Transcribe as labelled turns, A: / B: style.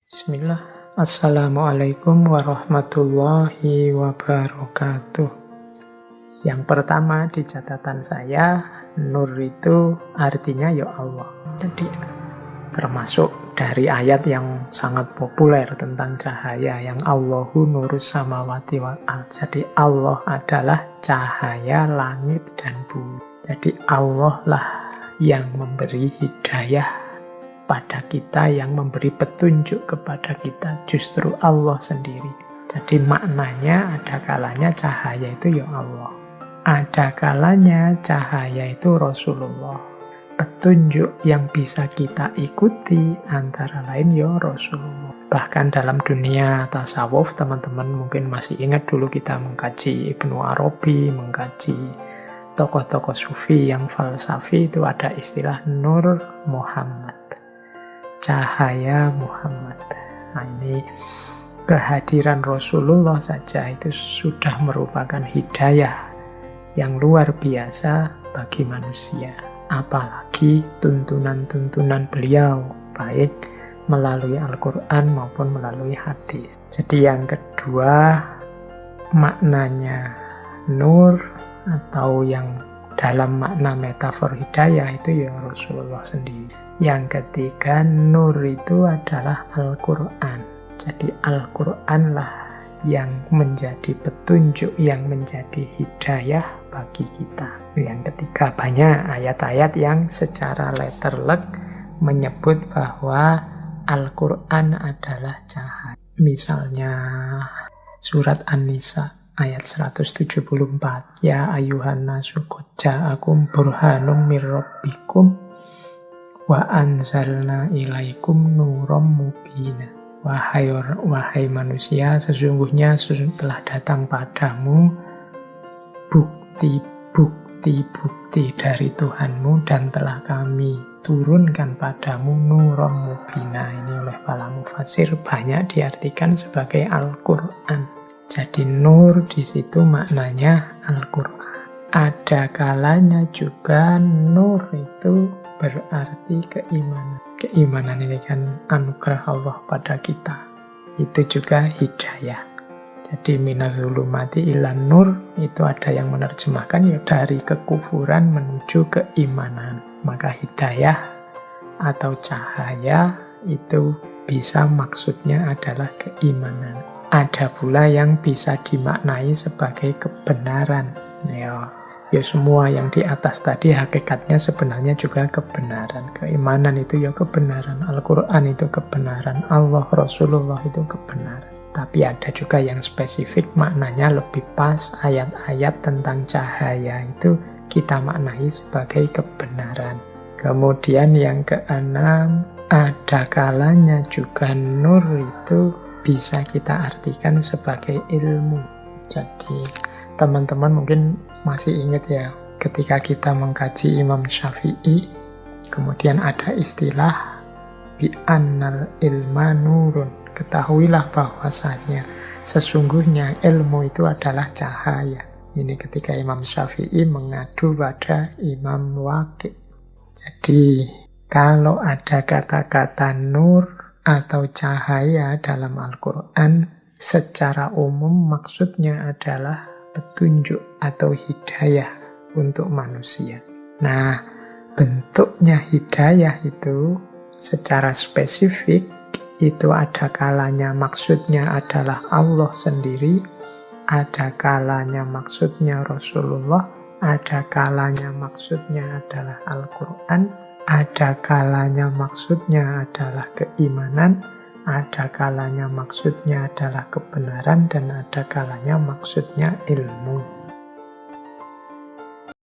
A: Bismillah. Assalamualaikum warahmatullahi wabarakatuh. Yang pertama di catatan saya, nur itu artinya ya Allah. Jadi termasuk dari ayat yang sangat populer tentang cahaya, yang Allahu nurus samawati wal ardh. Jadi Allah adalah cahaya langit dan bumi. Jadi Allah lah yang memberi hidayah pada kita, yang memberi petunjuk kepada kita, justru Allah sendiri. Jadi maknanya ada kalanya cahaya itu ya Allah, ada kalanya cahaya itu Rasulullah. Petunjuk yang bisa kita ikuti antara lain ya Rasulullah. Bahkan dalam dunia tasawuf, teman-teman mungkin masih ingat dulu kita mengkaji Ibnu Arabi, mengkaji tokoh-tokoh sufi yang falsafi, itu ada istilah Nur Muhammad, cahaya Muhammad. Nah, ini kehadiran Rasulullah saja itu sudah merupakan hidayah yang luar biasa bagi manusia. Apalagi tuntunan-tuntunan beliau, baik melalui Al-Quran maupun melalui hadis. Jadi yang kedua, maknanya nur atau yang dalam makna metafor hidayah itu ya Rasulullah sendiri. Yang ketiga, nur itu adalah Al-Quran. Jadi Al-Quran lah yang menjadi petunjuk, yang menjadi hidayah bagi kita. Yang ketiga, banyak ayat-ayat yang secara letterlek menyebut bahwa Al-Quran adalah cahaya. Misalnya surat An-Nisa ayat 174, ya ayuhan nasu qad ja'akum burhanum mir rabbikum wa anzalna ilaikum nuram mubina. Wahai manusia, sesungguhnya telah datang padamu bukti-bukti dari Tuhanmu, dan telah kami turunkan padamu nuram mubina. Ini oleh para mufasir banyak diartikan sebagai Al-Quran. Jadi nur di situ maknanya Al-Quran. Ada kalanya juga nur itu berarti keimanan. Keimanan ini kan anugerah Allah pada kita. Itu juga hidayah. Jadi minazulumati ilan nur, itu ada yang menerjemahkan ya dari kekufuran menuju keimanan. Maka hidayah atau cahaya itu bisa maksudnya adalah keimanan. Ada pula yang bisa dimaknai sebagai kebenaran. Ya semua yang di atas tadi hakikatnya sebenarnya juga kebenaran. Keimanan itu ya kebenaran, Al-Quran itu kebenaran, Allah, Rasulullah itu kebenaran. Tapi ada juga yang spesifik maknanya lebih pas, ayat-ayat tentang cahaya itu kita maknai sebagai kebenaran. Kemudian yang keenam, ada kalanya juga nur itu bisa kita artikan sebagai ilmu. Jadi teman-teman mungkin masih ingat ya, ketika kita mengkaji Imam Syafi'i, kemudian ada istilah bi'annal ilma nurun. Ketahuilah bahwasanya sesungguhnya ilmu itu adalah cahaya. Ini ketika Imam Syafi'i mengadu pada Imam Waqi'. Jadi kalau ada kata-kata nur atau cahaya dalam Al-Quran, secara umum maksudnya adalah petunjuk atau hidayah untuk manusia. Nah, bentuknya hidayah itu secara spesifik itu ada kalanya maksudnya adalah Allah sendiri, ada kalanya maksudnya Rasulullah, ada kalanya maksudnya adalah Al-Quran, ada kalanya maksudnya adalah keimanan, ada kalanya maksudnya adalah kebenaran, dan ada kalanya maksudnya ilmu.